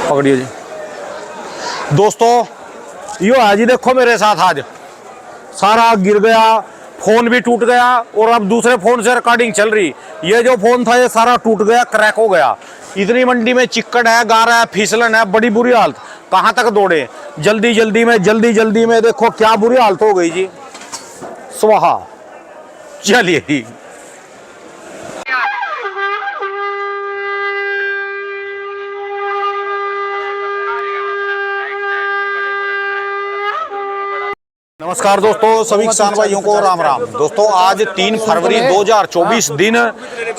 पकड़िए जी। दोस्तों यो है जी, देखो मेरे साथ आज सारा गिर गया, फोन भी टूट गया और अब दूसरे फोन से रिकॉर्डिंग चल रही। ये जो फोन था ये सारा टूट गया, क्रैक हो गया। इतनी मंडी में चिक्कड़ है, गारा है, फिसलन है, बड़ी बुरी हालत। कहाँ तक दौड़े, जल्दी जल्दी में देखो क्या बुरी हालत हो गई जी। स्वाहा। चलिए जी। नमस्कार दोस्तों, सभी किसान भाइयों को राम राम। दोस्तों आज 3 फरवरी 2024 दिन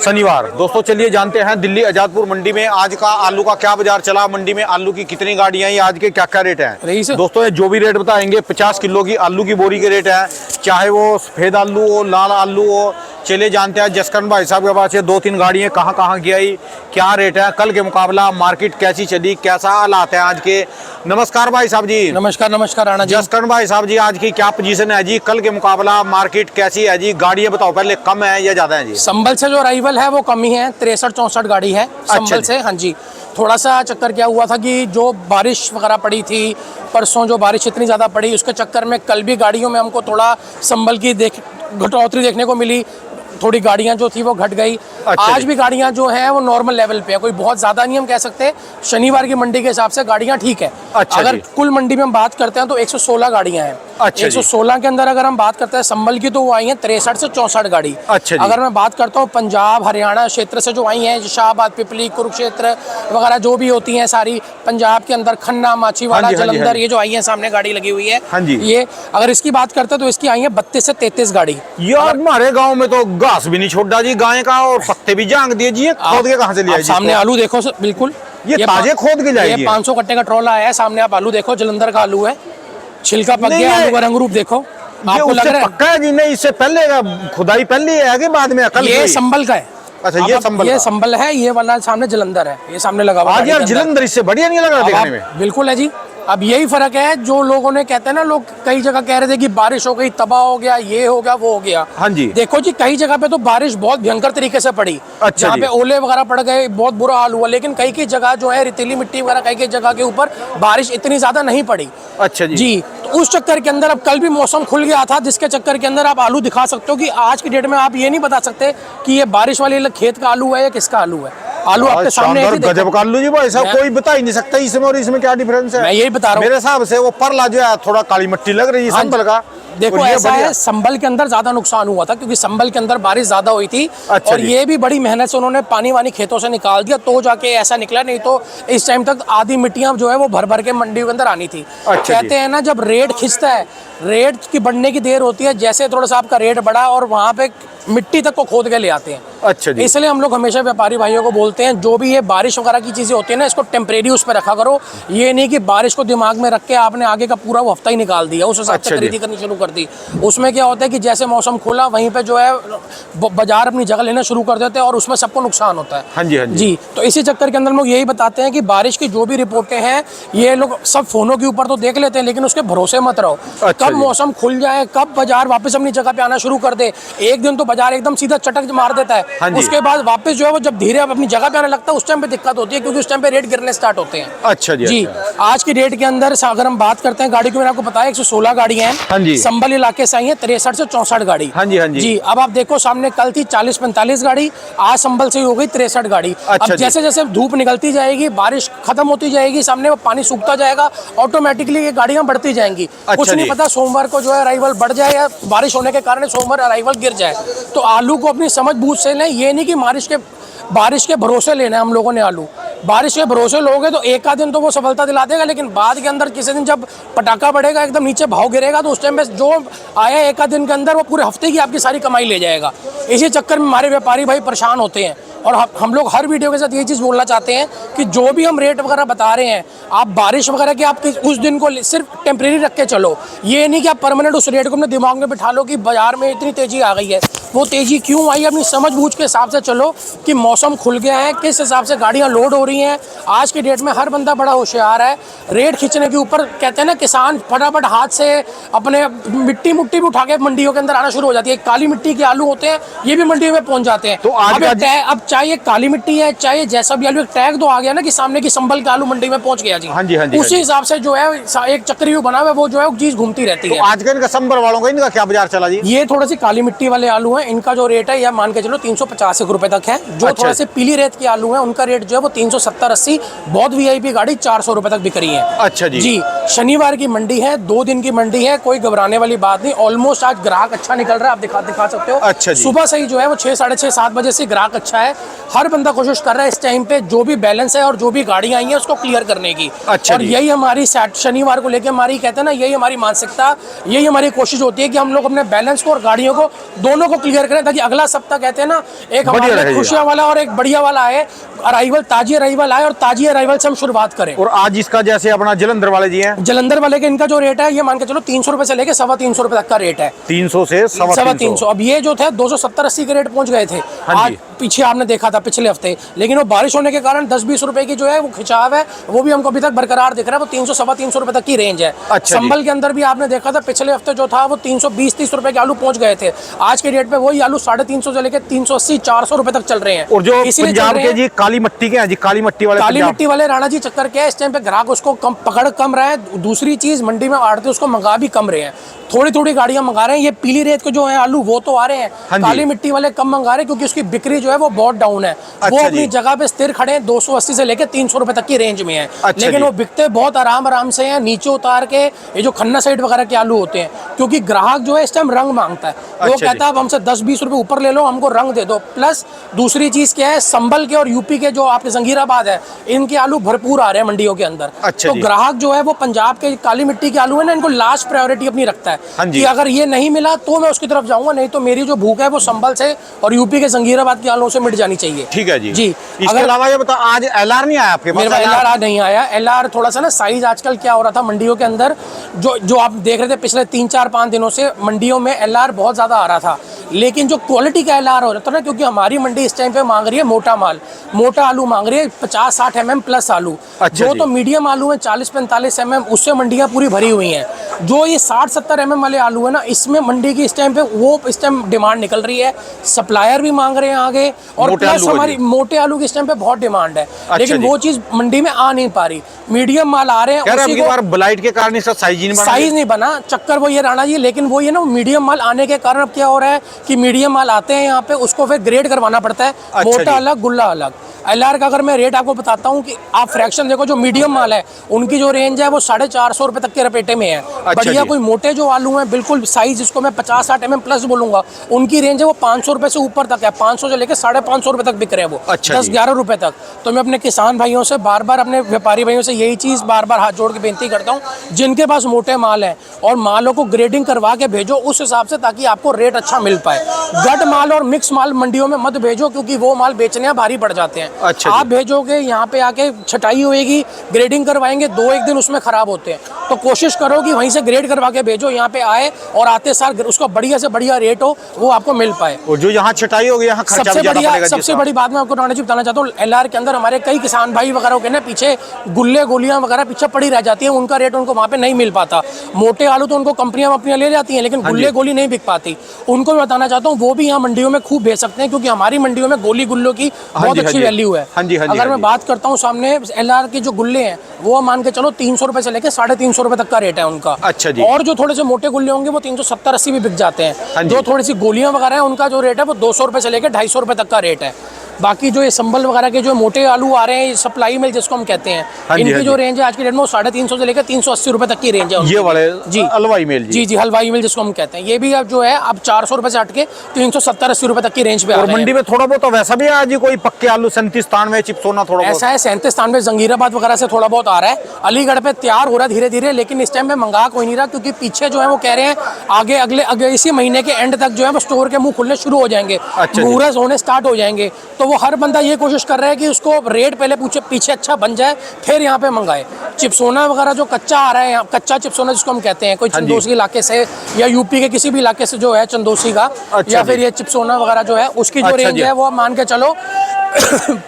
शनिवार। दोस्तों चलिए जानते हैं दिल्ली आजादपुर मंडी में आज का आलू का क्या बाजार चला, मंडी में आलू की कितनी गाड़ियां आई, आज के क्या क्या रेट हैं। दोस्तों ये जो भी रेट बताएंगे 50 किलो की आलू की बोरी के रेट है, चाहे वो सफेद आलू हो, लाल आलू हो। चलिए जानते हैं जसकरण भाई साहब के पास ये 2-3 गाड़ियां कहाँ की आई, क्या रेट है, कल के मुकाबला मार्केट कैसी चली, कैसा हालात है आज के। नमस्कार भाई साहब जी। नमस्कार राणा जी। जसकरण भाई साहब जी, आज की क्या पोजीशन है जी, कल के मुकाबला मार्केट कैसी है जी, गाड़ियां बताओ पहले, कम है या ज्यादा है जी। संभल से जो अराइवल है वो कम ही है, 63-64 गाड़ी है संभल से। हाँ जी, थोड़ा सा चक्कर क्या हुआ था कि जो बारिश वगैरह पड़ी थी परसों, जो बारिश इतनी ज़्यादा पड़ी उसके चक्कर में कल भी गाड़ियों में हमको थोड़ा संभल की घटोतरी देखने को मिली। थोड़ी गाड़ियां जो थी वो घट गई। आज भी गाड़ियां जो हैं वो नॉर्मल लेवल पे है, कोई बहुत ज़्यादा नहीं हम कह सकते। शनिवार की मंडी के हिसाब से गाड़ियां ठीक है। अगर कुल मंडी में हम बात करते हैं तो 116 गाड़ियां हैं। 116 के अंदर अगर हम बात करते हैं संभल की तो वो आई हैं 63 से 64 गाड़ी। अगर मैं बात करता हूँ पंजाब हरियाणा क्षेत्र से जो आई हैं, शाहबाद, पिपली, कुरुक्षेत्र वगैरह जो भी होती हैं सारी, पंजाब के अंदर खन्ना, माछीवाड़ा, जलंधर, ये जो आई है सामने गाड़ी लगी हुई है ये, अगर इसकी बात करते हैं तो इसकी आई है 32 से 33 गाड़ी। यार हमारे गाँव में तो घास भी नहीं छोड़ा जी गाय का, और पत्ते भी जांग दिए जी। खोद के कहाँ से लिया? सामने आलू देखो बिल्कुल ये ताजे खोद के जाएगी। 500 कट्टे का ट्रॉला आया है सामने, आप आलू देखो, जलंधर का आलू है, छिलका पक गया, आलू का रंग रूप देखो। आपको लग रहा है पक्का है जी? नहीं, इससे पहले खुदाई पहले है कि बाद में? कल ये संभल का है। अच्छा ये संभल है, ये वाला सामने जलंधर है, ये सामने लगा हुआ है। जलंधर इससे बढ़िया नहीं लग रहा देखने में? बिल्कुल है जी। अब यही फर्क है, जो लोगों ने कहते हैं ना, लोग कई जगह कह रहे थे कि बारिश हो गई, तबाह हो गया, ये हो गया, वो हो गया। हाँ जी। देखो जी, कई जगह पे तो बारिश बहुत भयंकर तरीके से पड़ी। अच्छा, जहाँ पे ओले वगैरह पड़ गए, बहुत बुरा हाल हुआ। लेकिन कई जगह जो है रेतीली मिट्टी वगैरह, कई जगह के ऊपर बारिश इतनी ज्यादा नहीं पड़ी। अच्छा जी। तो उस चक्कर के अंदर अब कल भी मौसम खुल गया था, जिसके चक्कर के अंदर आप आलू दिखा सकते हो कि आज की डेट में आप ये नहीं बता सकते कि ये बारिश वाले खेत का आलू है या किसका आलू है। आलू आपके सामने गजब का आलू जी भाई साहब, कोई बता ही नहीं सकता इसमें और इसमें क्या डिफरेंस है। मैं यही बता रहा हूँ, मेरे हिसाब से वो परला जो है थोड़ा काली मिट्टी लग रही है संभल का। देखो ऐसा है, संभल के अंदर ज्यादा नुकसान हुआ था क्योंकि संभल के अंदर बारिश ज्यादा हुई थी। और ये भी बड़ी मेहनत से उन्होंने पानी वानी खेतों से निकाल दिया, तो जाके ऐसा निकला। नहीं तो इस टाइम तक आधी मिट्टियां जो है वो भर भर के मंडियों के अंदर आनी थी। कहते हैं ना, जब रेट खिंचता है, रेट की बढ़ने की देर होती है, जैसे थोड़ा सा आपका रेट बढ़ा और वहाँ पे मिट्टी तक को खोद के ले आते हैं। अच्छा जी। इसलिए हम लोग हमेशा व्यापारी भाइयों को बोलते हैं, जो भी ये बारिश वगैरह की चीजें होती है ना, इसको टेम्परेरी उस पर रखा करो। ये नहीं कि बारिश को दिमाग में रख के आपने आगे का पूरा वो हफ्ता ही निकाल दिया, उस हिसाब से खरीदी करनी शुरू कर दी। उसमें क्या होता है कि जैसे मौसम खुला वहीं पे जो है बाजार अपनी जगह लेना शुरू कर देते हैं और उसमें सबको नुकसान होता है। हाँ जी, हाँ जी। तो इसी चक्कर के अंदर हम लोग यही बताते हैं कि बारिश की जो भी रिपोर्टें हैं, ये लोग सब फोनों के ऊपर तो देख लेते हैं, लेकिन उसके भरोसे मत रहो। कब मौसम खुल जाए, कब बाजार वापस अपनी जगह पे आना शुरू कर दे, एक दिन तो बाजार एकदम सीधा चटक मार देता है, उसके बाद वापस जो है वो जब धीरे अपनी जगह पे आने लगता है, उस टाइम पे दिक्कत होती है, क्योंकि उस टाइम पे रेट गिरने स्टार्ट होते हैं। अच्छा जी। आज की डेट के अंदर अगर हम बात करते हैं गाड़ी की, मैंने आपको बताया 116 गाड़ियां हैं संभल इलाके से आई है, 63 से 64 गाड़ी। जी। अब आप देखो सामने कल थी 40-45 गाड़ी, आज संभल से ही हो गई 63 गाड़ी। अब जैसे जैसे धूप निकलती जाएगी, बारिश खत्म होती जाएगी, सामने वो पानी सूखता जाएगा, ऑटोमेटिकली ये गाड़ियां बढ़ती जाएंगी। कुछ नहीं पता सोमवार को जो है अराइवल बढ़ जाए या बारिश होने के कारण सोमवार अराइवल गिर जाए। तो आलू को अपनी समझ बूझ से लें, ये नहीं कि बारिश के भरोसे लेना है हम लोगों ने आलू। बारिश के भरोसे लोगे तो एक आध दिन तो वो सफलता दिला देगा, लेकिन बाद के अंदर किसी दिन जब पटाखा बढ़ेगा, एकदम नीचे भाव गिरेगा, तो उस टाइम पे जो आया एक आध दिन के अंदर वो पूरे हफ्ते की आपकी सारी कमाई ले जाएगा। इसी चक्कर में हमारे व्यापारी भाई परेशान होते हैं। और हम लोग हर वीडियो के साथ ये चीज़ बोलना चाहते हैं कि जो भी हम रेट वगैरह बता रहे हैं, आप बारिश वगैरह के आप उस दिन को सिर्फ टेम्परेरी रख के चलो। ये नहीं कि आप परमानेंट उस रेट को अपने दिमाग में बिठा लो कि बाजार में इतनी तेज़ी आ गई है। वो तेज़ी क्यों आई, अपनी समझ बूझ के हिसाब से चलो कि मौसम खुल गया है, किस हिसाब से गाड़ियाँ लोड हो रही हैं। आज की डेट में हर बंदा बड़ा होशियार है। रेट खींचने के ऊपर कहते हैं ना, किसान फटाफट हाथ से अपने मिट्टी भी उठा के मंडियों के अंदर आना शुरू हो जाती है। काली मिट्टी के आलू होते हैं, ये भी मंडियों में पहुँच जाते हैं। तो अब चाहे ये काली मिट्टी है, चाहे जैसा भी आलू, एक टैग तो आ गया ना कि सामने की संभल के आलू मंडी में पहुंच गया जी। हाँ जी, हाँ जी, उसी हिसाब से जो है एक चक्री बना हुआ है, वो जो है चीज घूमती रहती है। आज का इनका संभल वालों का इनका क्या बाजार चला जी? ये थोड़ी सी काली मिट्टी वाले आलू हैं, इनका जो रेट है यह मान के चलो 350 रुपए तक है। जो अच्छा। थोड़ा से पीली रेत के आलू हैं उनका रेट जो है वो 370-80, बहुत वीआईपी गाड़ी 400 रुपए तक बिक रही है। अच्छा जी। जी, शनिवार की मंडी है, 2 दिन की मंडी है, कोई घबराने वाली बात नहीं। ऑलमोस्ट आज ग्राहक अच्छा निकल रहा है, आप दिखा सकते हो। अच्छा जी। सुबह से ही जो है वो 6, साढ़े 6, 7 बजे से ग्राहक अच्छा है। हर बंदा कोशिश कर रहा है इस टाइम पे जो भी बैलेंस है और जो भी गाड़ियां आई हैं उसको क्लियर करने की। अच्छा और जी। यही हमारी शनिवार को लेकर हमारी कहते हैं ना, यही हमारी मानसिकता, यही हमारी कोशिश होती है कि हम लोग अपने बैलेंस को और गाड़ियों को दोनों को क्लियर करें, ताकि अगला सप्ताह कहते हैं ना एक हमारे खुशियां वाला और एक बढ़िया वाला आए, अराइवल ताजी अराइवल आए और ताजी अराइवल से हम शुरुआत करें। और आज इसका जैसे अपना जलंधर वाले जी हैं, जलंधर वाले के इनका जो रेट है ये मान के चलो 300 रुपए से लेके 325 रुपए तक का रेट है। 300 से 325। अब ये जो थे 270-80 के रेट पहुंच गए थे। हाँ आज पीछे आपने देखा था पिछले हफ्ते, लेकिन वो बारिश होने के कारण 10-20 रुपए की जो है वो खिंचाव है, वो भी हमको अभी तक बरकरार दिख रहा है। वो 300-325 रुपए तक की रेंज है। अच्छा। संभल के अंदर भी आपने देखा था पिछले हफ्ते जो था वो 320-30 रुपए के आलू पहुंच गए थे। आज के रेट पे वही आलू 350 से लेकर 380-400 रुपए तक चल रहे हैं। और जो पंजाब के जी काली मिट्टी के हैं जी, काली मिट्टी वाले राणा जी चक्कर क्या है, इस टाइम पे ग्राहक उसको पकड़ कम रहा है। दूसरी चीज मंडी में आड़ते उसको मंगा भी कम रहे हैं, थोड़ी गाड़ियां मंगा रहे हैं। ये पीली रेत के जो है आलू वो तो आ रहे हैं, काली मिट्टी वाले कम मंगा रहे हैं क्योंकि उसकी बिक्री जो है वो बहुत डाउन है। वो अपनी जगह पे स्थिर खड़े हैं, 280 से लेकर 300 रुपए तक की रेंज में है। लेकिन वो बिकते बहुत आराम से हैं, नीचे उतार के। ये जो खन्ना साइड वगैरह के आलू होते हैं, क्योंकि ग्राहक जो है इस टाइम रंग मांगता है। वो कहता है अब हमसे 10-20 रुपए ऊपर ले लो, हमको रंग दे दो। प्लस दूसरी चीज क्या है, संभल के और यूपी के जो आपके जंगीराबाद है, इनके आलू भरपूर आ रहे हैं मंडियों के अंदर। तो ग्राहक जो है वो पंजाब के काली मिट्टी के आलू है ना, इनको लास्ट प्रायोरिटी अपनी रखता है कि अगर ये नहीं मिला तो मैं उसकी तरफ जाऊंगा, नहीं तो मेरी जो भूख है वो संभल से और यूपी के जंगीराबाद के आलू से मिट जानी चाहिए। ठीक है जी। जी, इसके अलावा ये बताओ, आज एलआर नहीं आया आपके पास? मेरे एलआर आज नहीं आया। एलआर थोड़ा सा ना साइज, आजकल क्या हो रहा था मंडियों के अंदर, जो आप देख रहे थे पिछले 3-4-5 दिनों से मंडियों में एलआर बहुत ज्यादा आ रहा था, लेकिन जो क्वालिटी का एलआर हो रहा था ना, क्योंकि हमारी मंडी इस टाइम पे मांग रही है मोटा माल, मोटा आलू मांग रही है, 50-60 mm प्लस आलू। जो तो मीडियम आलू है 40-45 mm, उससे मंडियां पूरी भरी हुई हैं। जो ये 60-70 mm वाले आलू है ना, इसमें मंडी की इस टाइम पे वो इस टाइम डिमांड निकल रही है, सप्लायर भी मांग रहे हैं आगे, और प्लस हमारी मोटे आलू की इस टाइम पे बहुत डिमांड है। लेकिन वो चीज मंडी में आ नहीं पा रही। मीडियम माल आ रहे हैं, उसी को ब्लाइट के कारण इसका साइज नहीं बना। चक्कर वो ये राणा जी, लेकिन वो ये ना मीडियम माल आने के कारण अब क्या हो रहा है कि मीडियम माल आते हैं यहाँ पे, उसको फिर ग्रेड करवाना पड़ता है। मोटा अलग, गुल्ला अलग। एलआर का अगर मैं रेट आपको बताता हूँ कि आप फ्रैक्शन देखो, जो मीडियम माल है उनकी जो रेंज है वो 450 रुपए तक के रपेटे में है। बढ़िया कोई मोटे जो आलू हैं बिल्कुल साइज, जिसको मैं 50-60 mm प्लस बोलूंगा, उनकी रेंज है वो 500 रुपए से ऊपर तक है। 500 से लेकर 550 रुपए तक बिक रहे हैं वो, 10-11 रुपए तक। तो मैं अपने किसान भाइयों से बार बार, अपने व्यापारी भाइयों से यही चीज बार बार हाथ जोड़ के बेनती करता हूँ, जिनके पास मोटे माल है और मालों को ग्रेडिंग करवा के भेजो उस हिसाब से, ताकि आपको रेट अच्छा मिल पाए। गट माल और मिक्स माल मंडियों में मत भेजो, क्योंकि वो माल बेचने भारी पड़ जाते हैं। आप भेजोगे यहाँ पे आके छटाई होएगी, ग्रेडिंग करवाएंगे, 2-1 दिन उसमें खराब होते हैं। तो कोशिश करो कि वहीं से ग्रेड करवा के भेजो, यहाँ पे आए और आते साल उसका बढ़िया से बढ़िया रेट हो, वो आपको मिल पाए। और जो यहाँ छटाई होगी, यहाँ खर्चा भी ज्यादा पड़ेगा। सबसे बड़ी बात मैं आपको राणा जी बताना चाहता हूँ, एलआर के अंदर हमारे कई किसान भाई वगैरह के ना पीछे गुल्ले गोलियां वगैरह पीछे पड़ी रह जाती है, उनका रेट उनको वहाँ पे नहीं मिल पाता। मोटे आलू तो उनको कंपनियां अपनियां ले जाती हैं, लेकिन गुल्ले गोली नहीं बिक पाती। उनको मैं बताना चाहता हूँ वो भी यहाँ मंडियों में खूब भेज सकते हैं, क्योंकि हमारी मंडियों में गोली गुल्लों की बहुत अच्छी वैल्यू है। अगर मैं बात करता हूँ सामने एलआर के जो गुल्ले हैं, वो मान के चलो 300 रुपए से लेकर 350 रुपए तक का रेट है उनका। अच्छा जी। और जो थोड़े से मोटे गुल्ले होंगे वो 370-80 भी बिक जाते हैं। जो थोड़ी सी गोलियां वगैरह हैं, उनका जो रेट है वो 200 रुपए से लेकर 250 रुपए तक का रेट है। बाकी जो ये संभल वगैरह के जो मोटे आलू आ रहे हैं, सप्लाई मिल जिसको हम कहते हैं, इनकी जो रेंज है आज के डेट में 350 से लेकर 380 रुपए तक की रेंज है। ये वाले जी हलवाई मिल जी हलवाई मिल जिसको हम कहते हैं, ये भी अब जो है अब 400 रुपए से हट के 370-80 रुपए तक की रेंज पे आ रहे हैं। मंडी में थोड़ा बहुत तो वैसा भी आज कोई पक्के आलू 37 चिपसोना थोड़ा ऐसा है, 37 जंगीराबाद वगैरह से थोड़ा बहुत आ रहा है। अलीगढ़ पे तैयार हो रहा है धीरे धीरे, लेकिन इस टाइम में मंगा कोई नहीं रहा, क्योंकि पीछे जो है वो कह रहे हैं आगे अगले इसी महीने के एंड तक जो है वो स्टोर के मुंह खुलने शुरू हो जाएंगे, मुहूर्त होने स्टार्ट हो जाएंगे। तो वो हर बंदा ये कोशिश कर रहा है कि उसको रेट पहले पीछे अच्छा बन जाए, फिर यहाँ पे मंगाए। चिपसोना वगैरह जो कच्चा आ रहा है, कच्चा चिपसोना जिसको हम कहते हैं, कोई चंदोसी इलाके से या यूपी के किसी भी इलाके से जो है चंदोसी का, या फिर ये चिपसोना वगैरह जो है उसकी जो रेंज है वो मान के चलो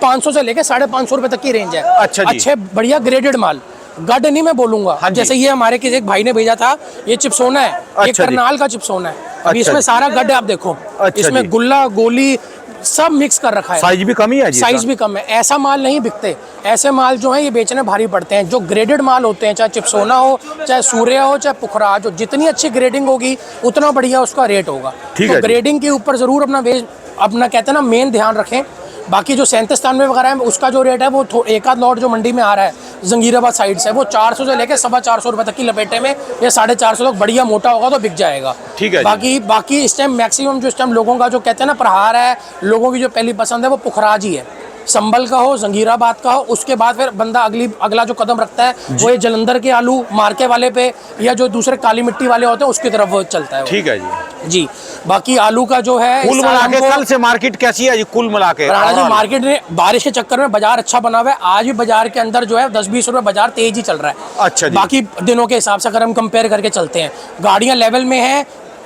500 से लेके 550 रुपए तक की रेंज है। अच्छे बढ़िया ग्रेडेड माल, गड नहीं मैं बोलूंगा। जैसे ये हमारे किसी एक भाई ने भेजा था, ये चिपसोना है, ये करनाल का चिपसोना है। अभी इसमें सारा गड आप देखो, इसमें गुल्ला गोली सब मिक्स कर रखा है। साइज भी कम ही है जी? साइज भी कम है, ऐसा माल नहीं बिकते। ऐसे माल जो है ये बेचने भारी पड़ते हैं। जो ग्रेडेड माल होते हैं, चाहे चिप्सोना हो, चाहे सूर्या हो, चाहे पुखराज हो, जितनी अच्छी ग्रेडिंग होगी उतना बढ़िया उसका रेट होगा। ठीक है। ग्रेडिंग के ऊपर जरूर अपना कहते हैं ना मेन ध्यान रखें। बाकी जो 3793 वगैरह है उसका जो रेट है वो एक आध लॉट जो मंडी में आ रहा है जंगीराबाद साइड से, वो 400 से लेके 450 रुपए तक की लपेटे में, या 450 तक बढ़िया मोटा होगा तो बिक जाएगा। ठीक है। बाकी इस टाइम मैक्सिमम जो इस टाइम लोगों का जो कहते हैं ना प्रहार है, लोगों की जो पहली पसंद है वो पुखराज ही है। संभल का हो, जंगीराबाद का हो, उसके बाद फिर बंदा अगला जो कदम रखता है वो ये जलंधर के आलू मार्के वाले पे, या जो दूसरे काली मिट्टी वाले होते हैं उसकी तरफ वो चलता है। ठीक है जी। बाकी आलू का जो है कुल मिला के कल से मार्केट कैसी है जी? कुल मिला के राणा जी मार्केट में बारिश के चक्कर में बाजार अच्छा बना हुआ है। आज भी बाजार के अंदर जो है 10-20 रुपए बाजार तेज ही चल रहा है। अच्छा जी। बाकी दिनों के हिसाब से अगर हम कंपेयर करके चलते हैं, गाड़ियां लेवल में है।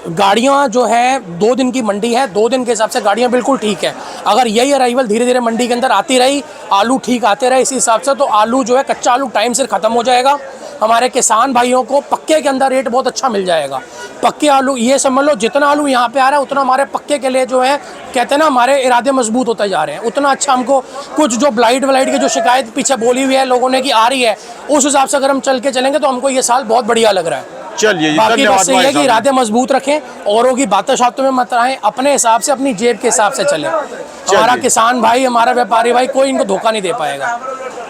गाड़ियां जो है 2 दिन की मंडी है, 2 दिन के हिसाब से गाड़ियां बिल्कुल ठीक है। अगर यही अराइवल धीरे धीरे मंडी के अंदर आती रही, आलू ठीक आते रहे इसी हिसाब से, तो आलू जो है कच्चा आलू टाइम से खत्म हो जाएगा। हमारे किसान भाइयों को पक्के के अंदर रेट बहुत अच्छा मिल जाएगा। पक्के आलू ये समझ लो, जितना आलू यहाँ पे आ रहा है उतना हमारे पक्के के लिए जो है कहते हैं ना हमारे इरादे मजबूत होते जा रहे हैं, उतना अच्छा हमको कुछ जो ब्लाइट की जो शिकायत पीछे बोली हुई है लोगों ने कि आ रही है, उस हिसाब से अगर हम चल के चलेंगे तो हमको ये साल बहुत बढ़िया लग रहा है। चलिए, बाकी बस ये है कि इरादे मजबूत रखें, औरों की बातों शातों में मत रहें, अपने हिसाब से अपनी जेब के हिसाब से चलें। हमारा किसान भाई, हमारा व्यापारी भाई, कोई इनको धोखा नहीं दे पाएगा।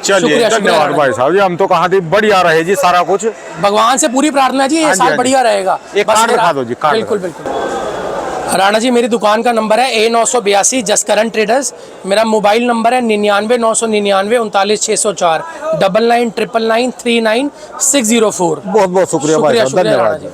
चलिए, धन्यवाद भाई साहब जी, हम तो कहा थी बढ़िया रहे जी सारा कुछ। भगवान से पूरी प्रार्थना जी ये साल बढ़िया रहेगा। एक कार्ड दिखा दो जी। बिल्कुल बिल्कुल। राणा जी मेरी दुकान का नंबर है A982 जसकरण ट्रेडर्स। मेरा मोबाइल नंबर है 99 39 604 99 999 39 604। बहुत बहुत शुक्रिया भाई साहब, धन्यवाद।